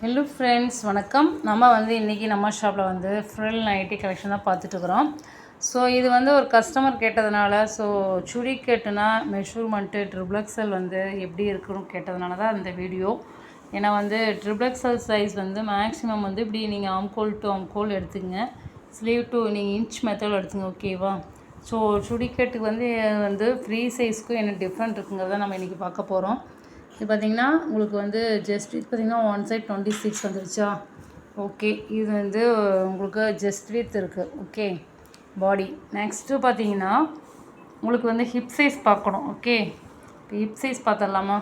Hello friends, வணக்கம். நம்ம இன்றைக்கி நம்ம ஷாப்பில் ஃப்ரில் நைட்டி கலெக்ஷன் தான் பார்த்துட்ருக்குறோம். ஸோ இது ஒரு கஸ்டமர் கேட்டதுனால, ஸோ சுடி கேட்டுனா மெஷர்மெண்ட்டு ட்ரிபிள் எப்படி இருக்குன்னு கேட்டதுனால தான் இந்த வீடியோ. ஏன்னா ட்ரிபிள் சைஸ் மேக்ஸிமம் இப்படி நீங்கள் ஆம்கோல் டு ஆம்கோல் எடுத்துங்க, ஸ்லீவ் டு நீங்கள் இன்ச் மெத்தடில் எடுத்துங்க, ஓகேவா? ஸோ சுடிக்கேட்டுக்கு ஃப்ரீ சைஸ்க்கும் என்ன டிஃப்ரெண்ட் இருக்குங்கிறத நம்ம இன்றைக்கி பார்க்க போகிறோம். இது பார்த்திங்கன்னா உங்களுக்கு ஜஸ்ட் வித் பார்த்திங்கன்னா ஒன் சைட் 26 வந்துருச்சா? ஓகே, இது உங்களுக்கு ஜஸ்ட் வித் இருக்குது, ஓகே. பாடி நெக்ஸ்ட்டு பார்த்திங்கன்னா உங்களுக்கு ஹிப் சைஸ் பார்க்கணும், ஓகே. இப்போ ஹிப் சைஸ் பார்த்துடலாமா?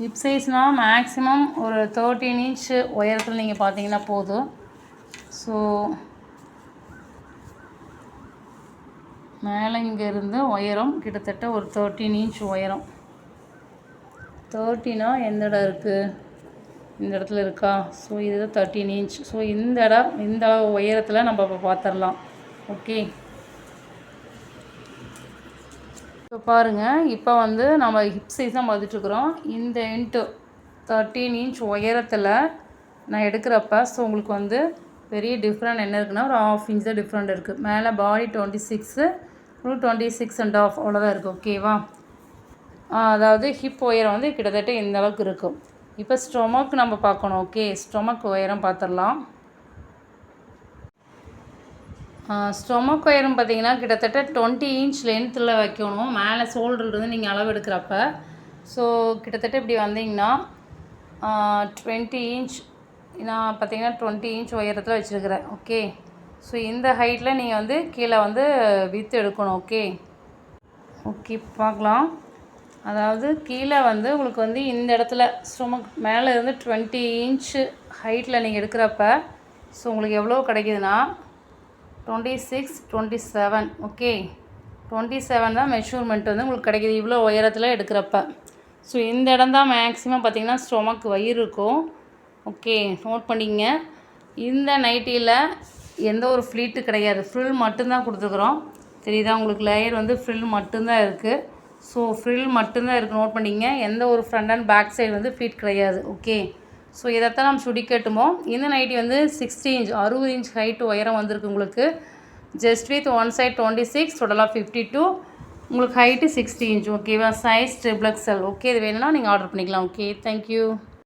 ஹிப் சைஸ்னால் மேக்ஸிமம் ஒரு 13 இன்ச் உயரத்தில் நீங்கள் பார்த்தீங்கன்னா போதும். ஸோ மேலே இங்கேருந்து உயரம் கிட்டத்தட்ட ஒரு 13 இன்ச் உயரம். 30னா எந்த இடம் இருக்குது? இந்த இடத்துல இருக்கா? ஸோ இதுதான் 13 இன்ச். ஸோ இந்த உயரத்தில் நம்ம இப்போ பார்த்துடலாம், ஓகே. இப்போ பாருங்கள், இப்போ நம்ம ஹிப் சைஸ் தான் பார்த்துட்ருக்குறோம். இந்த இன்ட்டு 13 இன்ச் உயரத்தில் நான் எடுக்கிறப்ப ஸோ உங்களுக்கு பெரிய டிஃப்ரெண்ட் என்ன இருக்குன்னா ஒரு 1/2 இன்ச் தான் டிஃப்ரெண்ட் இருக்குது. மேலே பாடி 26, 26 1/2 அவ்வளோதான் இருக்குது, ஓகேவா? அதாவது ஹிப் உயரம் கிட்டத்தட்ட இந்த அளவுக்கு இருக்கும். இப்போ ஸ்டொமக் நம்ம பார்க்கணும், ஓகே. ஸ்டொமக் உயரம் பார்த்துடலாம். ஸ்டொமக் உயரம் பார்த்திங்கன்னா கிட்டத்தட்ட 20 இன்ச் லென்த்தில் வைக்கணும். மேலே ஷோல்டர்லேருந்து நீங்கள் அளவு எடுக்கிறப்ப ஸோ கிட்டத்தட்ட இப்படி வந்தீங்கன்னா 20 இன்ச் நான் பார்த்திங்கன்னா 20 இன்ச் உயரத்தில் வச்சுருக்கிறேன், ஓகே. ஸோ இந்த ஹைட்டில் நீங்கள் கீழே வித்து எடுக்கணும், ஓகே. ஓகே, பார்க்கலாம். அதாவது கீழே உங்களுக்கு இந்த இடத்துல ஸ்டொமக் மேலே இருந்து 20 இன்ச்சு ஹைட்டில் நீங்கள் எடுக்கிறப்ப ஸோ உங்களுக்கு எவ்வளோ கிடைக்குதுன்னா 26, 27, ஓகே. 27 தான் மெஷர்மெண்ட் உங்களுக்கு கிடைக்கிது இவ்வளோ உயரத்தில் எடுக்கிறப்ப. ஸோ இந்த இடம் தான் மேக்ஸிமம் பார்த்திங்கன்னா ஸ்டொமக் வயிறு இருக்கும், ஓகே. நோட் பண்ணிங்க. இந்த நைட்டியில் எந்த ஒரு ஃப்ளீட்டு கிடையாது, ஃப்ரில் மட்டும்தான் கொடுத்துருக்குறோம். தெரியுதா உங்களுக்கு? லேயர் ஃப்ரில் மட்டும்தான் இருக்குது. ஸோ ஃப்ரில் மட்டும்தான் இருக்குது, நோட் பண்ணிங்க. எந்த ஒரு front and back side pleat கிடையாது, ஓகே. ஸோ இதைத்தான் நம்ம சுடி கேட்டுமோ. இந்த நைட்டி 60 இன்ச் 60 இன்ச் ஹைட்டு உயரம் வந்திருக்கு உங்களுக்கு. ஜஸ்ட் வித் ஒன் சைட் 26, டோட்டலாக 52, உங்களுக்கு ஹைட்டு 60 இன்ச், ஓகேவா? Size XXL, okay. இது வேணும்னா நீங்கள் ஆர்டர் பண்ணிக்கலாம், ஓகே. தேங்க்யூ.